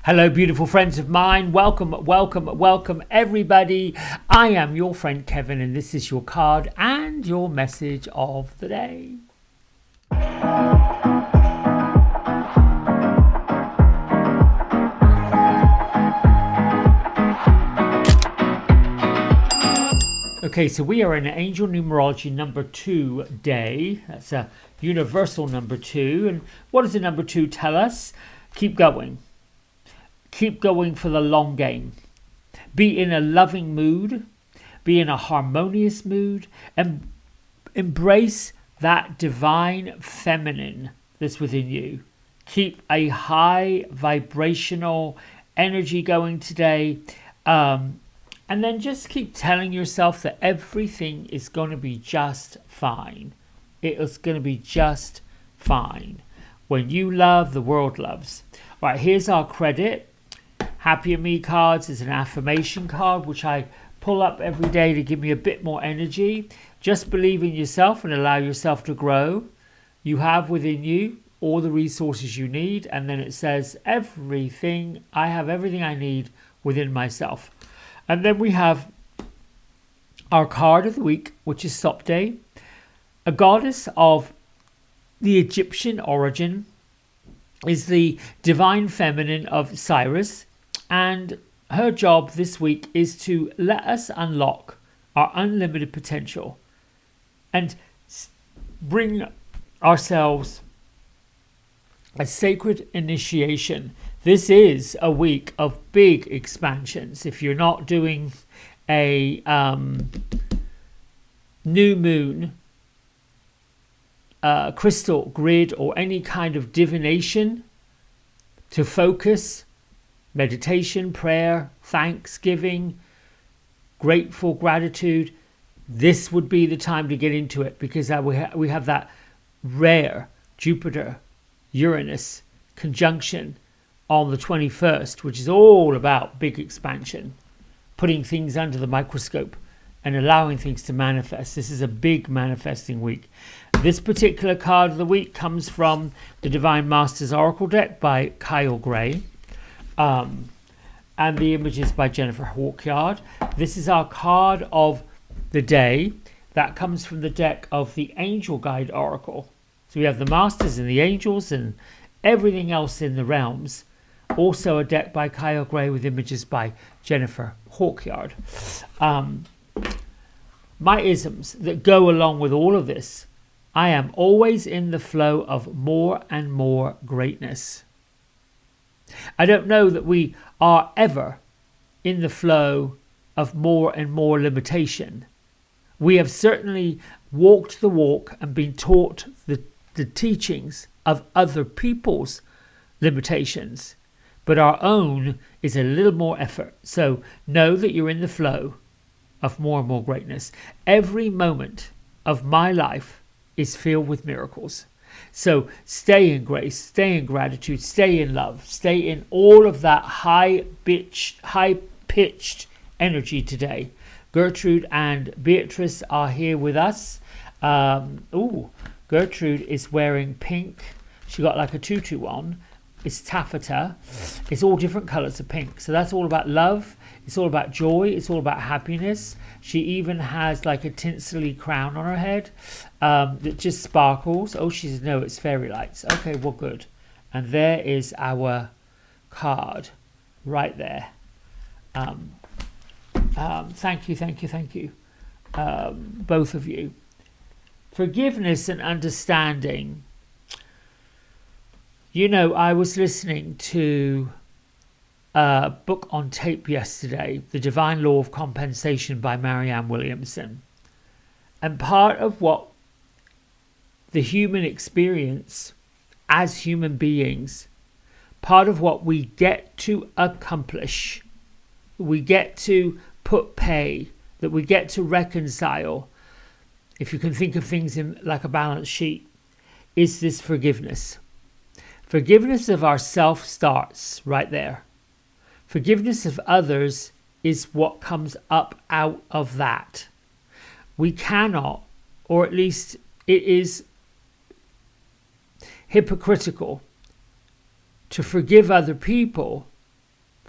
Hello, beautiful friends of mine. Welcome, everybody. I am your friend Kevin, and this is your card and your message of the day. Okay, so we are in Angel Numerology number 2 day. That's a universal number 2. And what does the number 2 tell us? Keep going. Keep going for the long game. Be in a loving mood. Be in a harmonious mood. And embrace that divine feminine that's within you. Keep a high vibrational energy going today. And then just keep telling yourself that everything is going to be just fine. It is going to be just fine. When you love, the world loves. All right, here's our credit. Happy Me cards is an affirmation card, which I pull up every day to give me a bit more energy. Just believe in yourself and allow yourself to grow. You have within you all the resources you need. And then it says, I have everything I need within myself. And then we have our card of the week, which is Sopde, a goddess of the Egyptian origin, is the divine feminine of Cyrus. And her job this week is to let us unlock our unlimited potential and bring ourselves a sacred initiation. This is a week of big expansions. If you're not doing a new moon, crystal grid, or any kind of divination to focus, meditation, prayer, thanksgiving, gratitude, this would be the time to get into it, because we have that rare Jupiter Uranus conjunction on the 21st, which is all about big expansion, putting things under the microscope and allowing things to manifest. This is a big manifesting week. This particular card of the week comes from the Divine Masters Oracle deck by Kyle Gray. And the images by Jennifer Hawkyard. This is our card of the day. That comes from the deck of the Angel Guide Oracle. So we have the Masters and the Angels and everything else in the realms. Also a deck by Kyle Gray with images by Jennifer Hawkyard. My isms that go along with all of this. I am always in the flow of more and more greatness. I don't know that we are ever in the flow of more and more limitation. We have certainly walked the walk and been taught the teachings of other people's limitations, but our own is a little more effort. So know that you're in the flow of more and more greatness. Every moment of my life is filled with miracles. So stay in grace, stay in gratitude, stay in love, stay in all of that high-pitched energy today. Gertrude and Beatrice are here with us. Gertrude is wearing pink. She got like a tutu on. It's taffeta. It's all different colours of pink. So that's all about love. It's all about joy. It's all about happiness. She even has like a tinselly crown on her head that just sparkles. Oh, she says, no, it's fairy lights. Okay, well, good. And there is our card right there. Thank you. Both of you. Forgiveness and understanding. You know, I was listening to a book on tape yesterday, The Divine Law of Compensation by Marianne Williamson. And part of what the human experience as human beings, part of what we get to accomplish, we get to put pay, that we get to reconcile, if you can think of things in like a balance sheet, is this forgiveness. Forgiveness of ourself starts right there. Forgiveness of others is what comes up out of that. We cannot, or at least it is hypocritical to forgive other people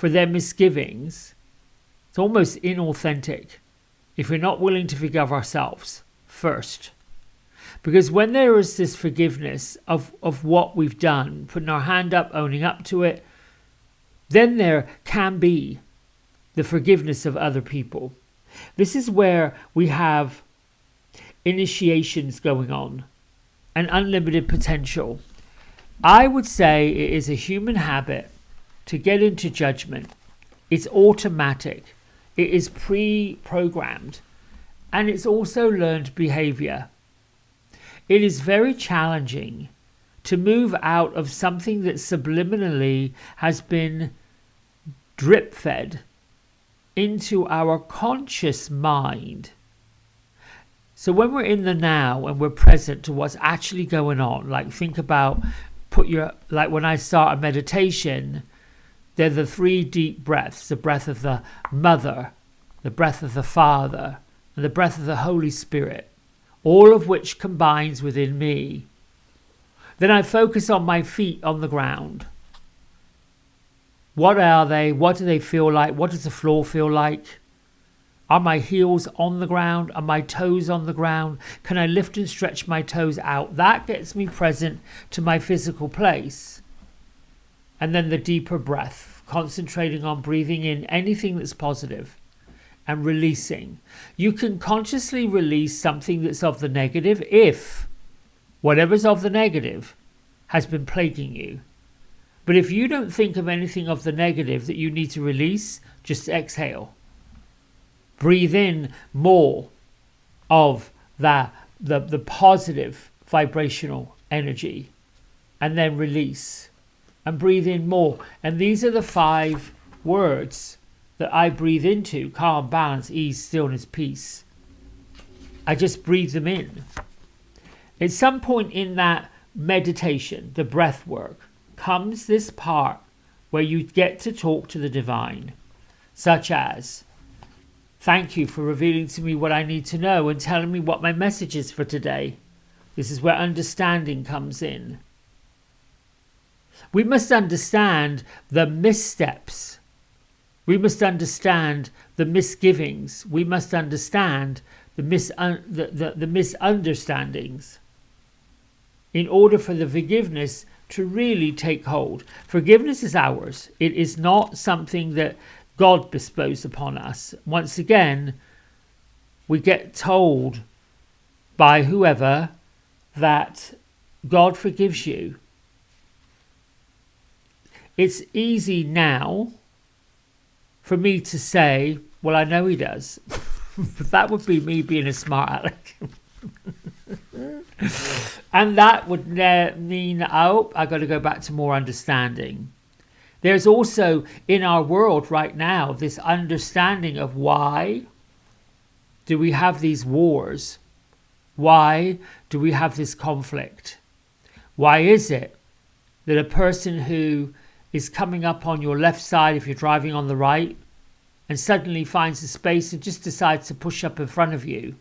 for their misgivings, it's almost inauthentic if we're not willing to forgive ourselves first. Because when there is this forgiveness of what we've done, putting our hand up, owning up to it, then there can be the forgiveness of other people. This is where we have initiations going on and unlimited potential. I would say it is a human habit to get into judgment. It's automatic. It is pre-programmed. And it's also learned behavior. It is very challenging to move out of something that subliminally has been drip-fed into our conscious mind. So when we're in the now and we're present to what's actually going on, like think about, like when I start a meditation, they're the 3 deep breaths: the breath of the Mother, the breath of the Father, and the breath of the Holy Spirit, all of which combines within me. Then I focus on my feet on the ground. What are they? What do they feel like? What does the floor feel like? Are my heels on the ground? Are my toes on the ground? Can I lift and stretch my toes out? That gets me present to my physical place. And then the deeper breath, concentrating on breathing in anything that's positive and releasing. You can consciously release something that's of the negative if whatever's of the negative has been plaguing you. But if you don't think of anything of the negative that you need to release, just exhale. Breathe in more of the positive vibrational energy and then release. And breathe in more. And these are the 5 words that I breathe into: calm, balance, ease, stillness, peace. I just breathe them in. At some point in that meditation, the breath work, comes this part where you get to talk to the divine, such as, thank you for revealing to me what I need to know and telling me what my message is for today. This is where understanding comes in. We must understand the missteps. We must understand the misgivings. We must understand the misunderstandings in order for the forgiveness to really take hold. Forgiveness is ours. It is not something that God bestows upon us. Once again, we get told by whoever that God forgives you. It's easy now for me to say, well, I know he does. But that would be me being a smart aleck. And that would mean, oh, I got to go back to more understanding. There's also in our world right now this understanding of why do we have these wars? Why do we have this conflict? Why is it that a person who is coming up on your left side if you're driving on the right and suddenly finds a space and just decides to push up in front of you?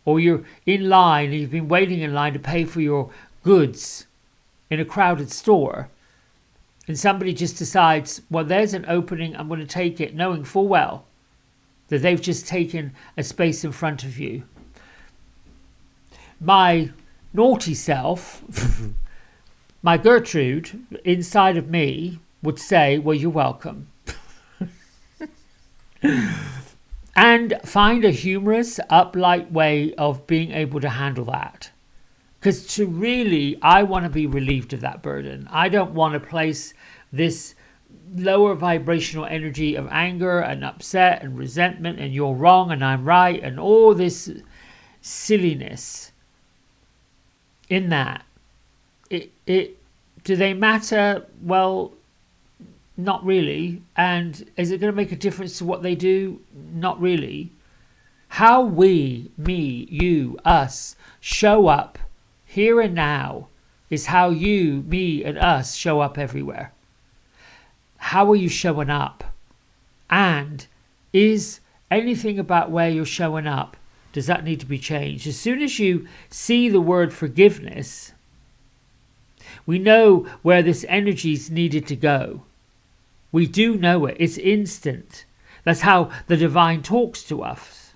Or you're in line and you've been waiting in line to pay for your goods in a crowded store, and somebody just decides, well, there's an opening, I'm going to take it, knowing full well that they've just taken a space in front of you. My naughty self, my Gertrude, inside of me would say, well, you're welcome. And find a humorous, uplight way of being able to handle that. Because I want to be relieved of that burden. I don't want to place this lower vibrational energy of anger and upset and resentment and you're wrong and I'm right and all this silliness in that. Do they matter? Well, not really. And is it going to make a difference to what they do? Not really. How we, me, you, us, show up here and now is how you, me, and us show up everywhere. How are you showing up? And is anything about where you're showing up, does that need to be changed? As soon as you see the word forgiveness, we know where this energy is needed to go. We do know it. It's instant. That's how the divine talks to us.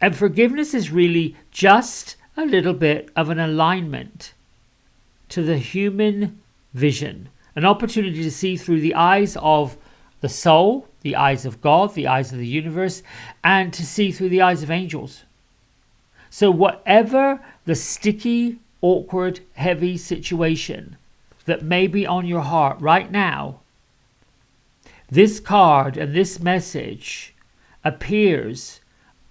And forgiveness is really just a little bit of an alignment to the human vision, an opportunity to see through the eyes of the soul, the eyes of God, the eyes of the universe, and to see through the eyes of angels. So whatever the sticky, awkward, heavy situation that may be on your heart right now, this card and this message appears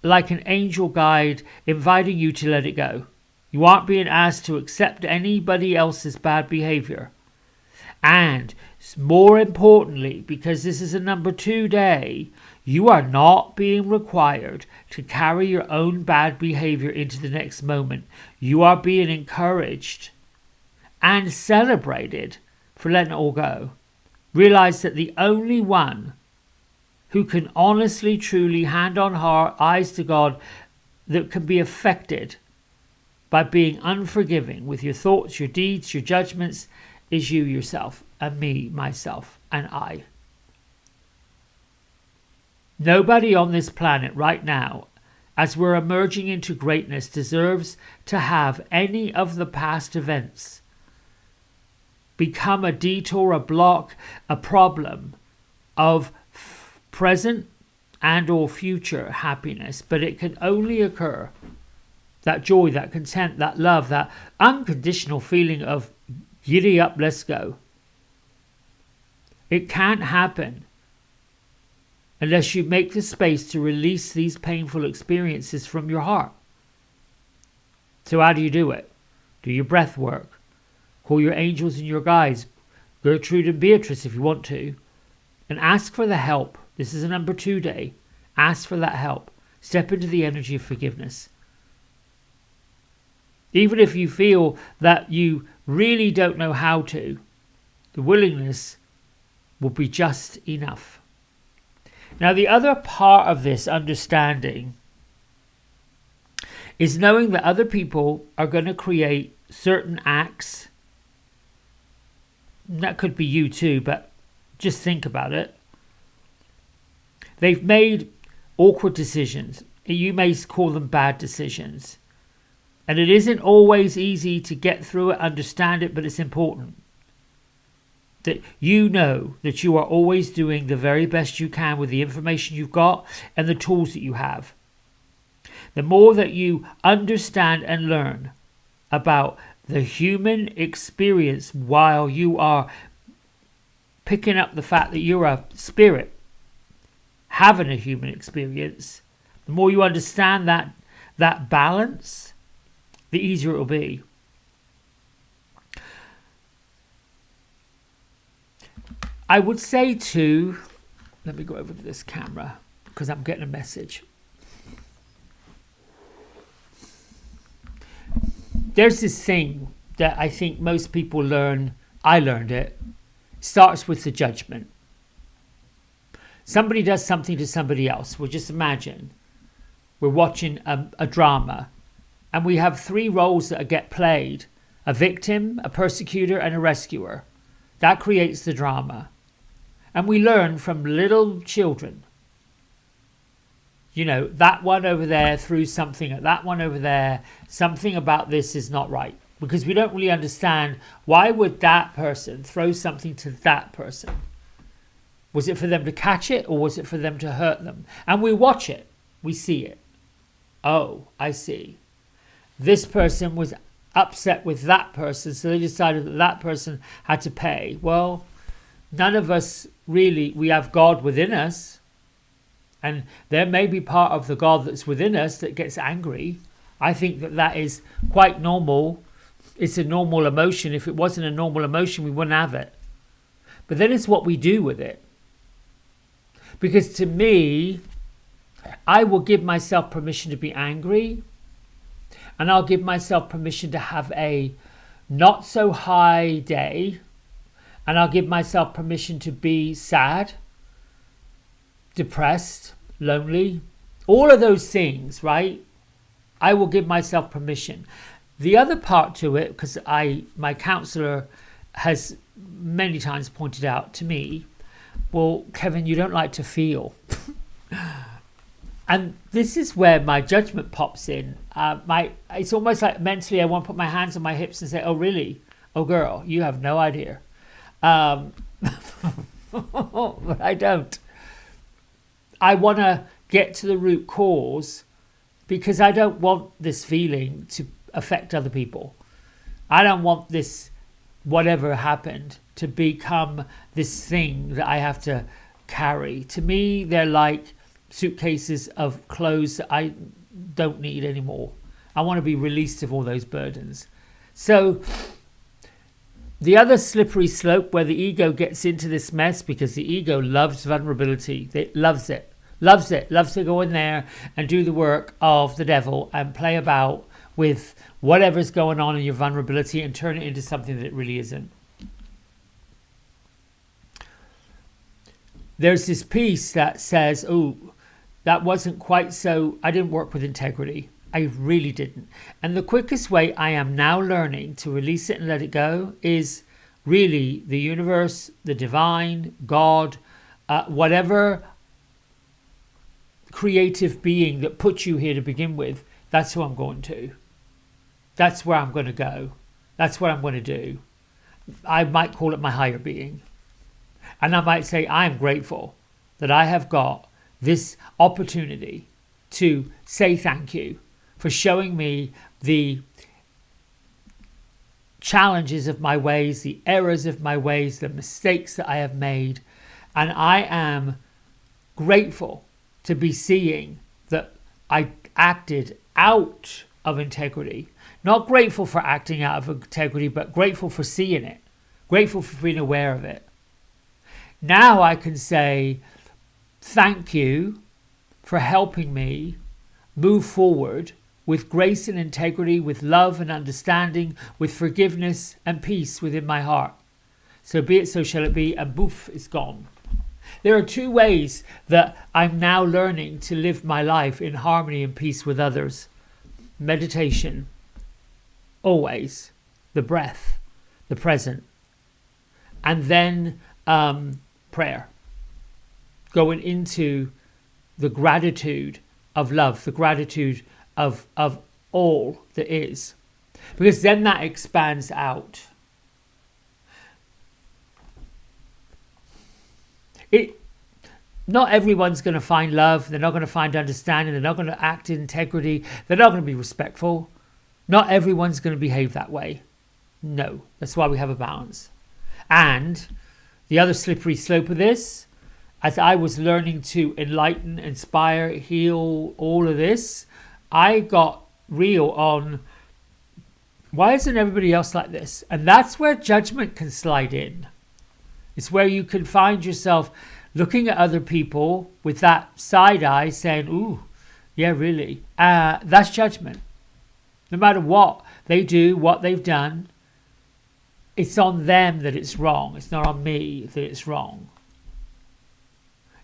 like an angel guide inviting you to let it go. You aren't being asked to accept anybody else's bad behavior. And more importantly, because this is a number 2 day, you are not being required to carry your own bad behavior into the next moment. You are being encouraged and celebrated for letting it all go. Realize that the only one who can honestly, truly, hand on heart, eyes to God, that can be affected by being unforgiving with your thoughts, your deeds, your judgments, is you yourself, and me, myself, and I. Nobody on this planet right now, as we're emerging into greatness, deserves to have any of the past events become a detour, a block, a problem of present and or future happiness. But it can only occur, that joy, that content, that love, that unconditional feeling of giddy up, let's go. It can't happen unless you make the space to release these painful experiences from your heart. So how do you do it? Do your breath work. Call your angels and your guides, Gertrude and Beatrice if you want to, and ask for the help. This is a number 2 day. Ask for that help. Step into the energy of forgiveness. Even if you feel that you really don't know how to, the willingness will be just enough. Now, the other part of this understanding is knowing that other people are going to create certain acts. That could be you too, but just think about it. They've made awkward decisions. You may call them bad decisions. And it isn't always easy to get through it, understand it, but it's important that you know that you are always doing the very best you can with the information you've got and the tools that you have. The more that you understand and learn about the human experience while you are picking up the fact that you're a spirit having a human experience, the more you understand that balance, the easier it will be. I would say too, let me go over to this camera because I'm getting a message. There's this thing that I think most people learn. I learned it. Starts with the judgment. Somebody does something to somebody else. Well, just imagine we're watching a drama and we have 3 roles that get played: a victim, a persecutor, and a rescuer. That creates the drama. And we learn from little children. You know, that one over there threw something at that one over there. Something about this is not right. Because we don't really understand, why would that person throw something to that person? Was it for them to catch it, or was it for them to hurt them? And we watch it. We see it. Oh, I see. This person was upset with that person, so they decided that that person had to pay. Well, none of us really, we have God within us. And there may be part of the God that's within us that gets angry. I think that is quite normal. It's a normal emotion. If it wasn't a normal emotion, we wouldn't have it. But then it's what we do with it. Because to me, I will give myself permission to be angry. And I'll give myself permission to have a not so high day. And I'll give myself permission to be sad, depressed, lonely, all of those things, right? I will give myself permission. The other part to it, because my counselor has many times pointed out to me, well, Kevin, you don't like to feel. And this is where my judgment pops in. It's almost like mentally I want to put my hands on my hips and say, oh, really? Oh, girl, you have no idea. But I don't. I want to get to the root cause because I don't want this feeling to affect other people. I don't want this, whatever happened, to become this thing that I have to carry. To me, they're like suitcases of clothes that I don't need anymore. I want to be released of all those burdens. So the other slippery slope where the ego gets into this mess, because the ego loves vulnerability. It loves it. Loves to go in there and do the work of the devil and play about with whatever's going on in your vulnerability and turn it into something that it really isn't. There's this piece that says, oh, that wasn't quite so, I didn't work with integrity. I really didn't. And the quickest way I am now learning to release it and let it go is really the universe, the divine, God, whatever creative being that put you here to begin with, that's who I'm going to. That's where I'm going to go. That's what I'm going to do. I might call it my higher being. And I might say, I am grateful that I have got this opportunity to say thank you for showing me the challenges of my ways, the errors of my ways, the mistakes that I have made. And I am grateful to be seeing that I acted out of integrity. Not grateful for acting out of integrity, but grateful for seeing it. Grateful for being aware of it. Now I can say, thank you for helping me move forward with grace and integrity, with love and understanding, with forgiveness and peace within my heart. So be it, so shall it be, and boof, it's gone. There are two ways that I'm now learning to live my life in harmony and peace with others. Meditation, always, the breath, the present, and then prayer. Going into the gratitude of love, the gratitude of all that is. Because then that expands out. Not everyone's going to find love. They're not going to find understanding. They're not going to act in integrity. They're not going to be respectful. Not everyone's going to behave that way. No, that's why we have a balance. And the other slippery slope of this, as I was learning to enlighten, inspire, heal, all of this, I got real on why isn't everybody else like this? And that's where judgment can slide in. It's where you can find yourself looking at other people with that side eye saying, ooh, yeah, really. That's judgment. No matter what they do, what they've done, it's on them that it's wrong. It's not on me that it's wrong.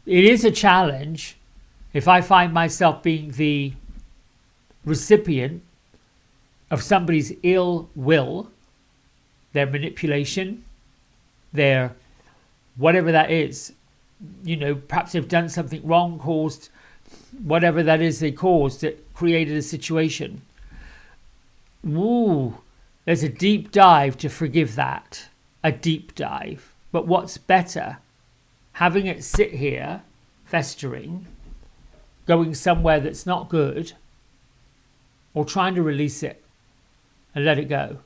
It is a challenge if I find myself being the recipient of somebody's ill will, their manipulation, their whatever that is. You know, perhaps they've done something wrong, caused whatever that is they caused that created a situation. Ooh, there's a deep dive to forgive that. A deep dive. But what's better? Having it sit here, festering, going somewhere that's not good, or trying to release it and let it go.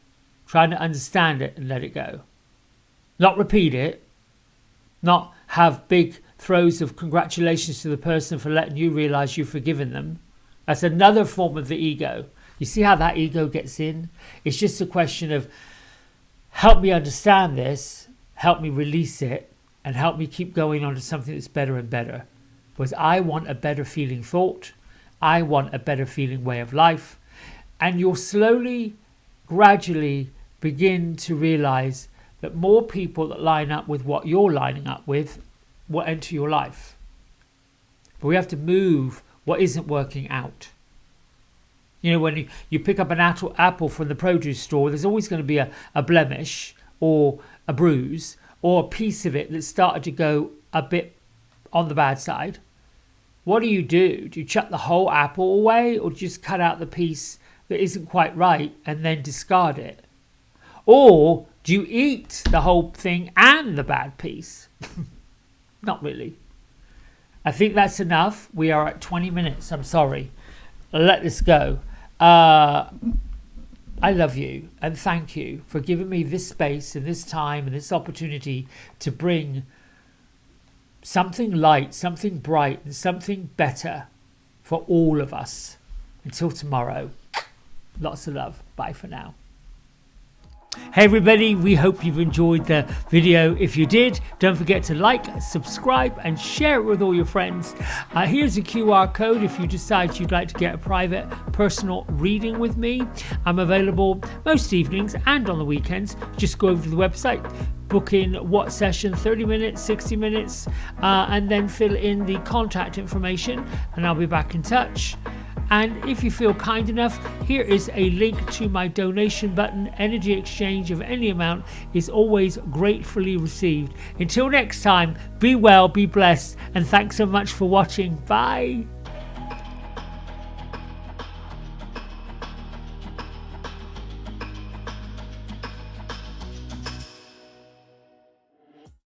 Trying to understand it and let it go. Not repeat it. Not have big throws of congratulations to the person for letting you realize you've forgiven them. That's another form of the ego. You see how that ego gets in? It's just a question of help me understand this, help me release it, and help me keep going on to something that's better and better. Because I want a better feeling thought. I want a better feeling way of life. And you'll slowly, gradually begin to realize that more people that line up with what you're lining up with will enter your life. But we have to move what isn't working out. You know, when you pick up an apple from the produce store, there's always going to be a blemish or a bruise or a piece of it that started to go a bit on the bad side, what do? Do you chuck the whole apple away, or do you just cut out the piece that isn't quite right and then discard it? Or do you eat the whole thing and the bad piece? Not really. I think that's enough. We are at 20 minutes. I'm sorry. I'll let this go. I love you and thank you for giving me this space and this time and this opportunity to bring something light, something bright, and something better for all of us. Until tomorrow, lots of love. Bye for now. Hey everybody, we hope you've enjoyed the video. If you did, don't forget to like, subscribe and share it with all your friends. Here's a QR code if you decide you'd like to get a private personal reading with me. I'm available most evenings and on the weekends. Just go over to the website, book in what session, 30 minutes, 60 minutes, and then fill in the contact information and I'll be back in touch. And if you feel kind enough, here is a link to my donation button. Energy exchange of any amount is always gratefully received. Until next time, be well, be blessed, and thanks so much for watching. Bye.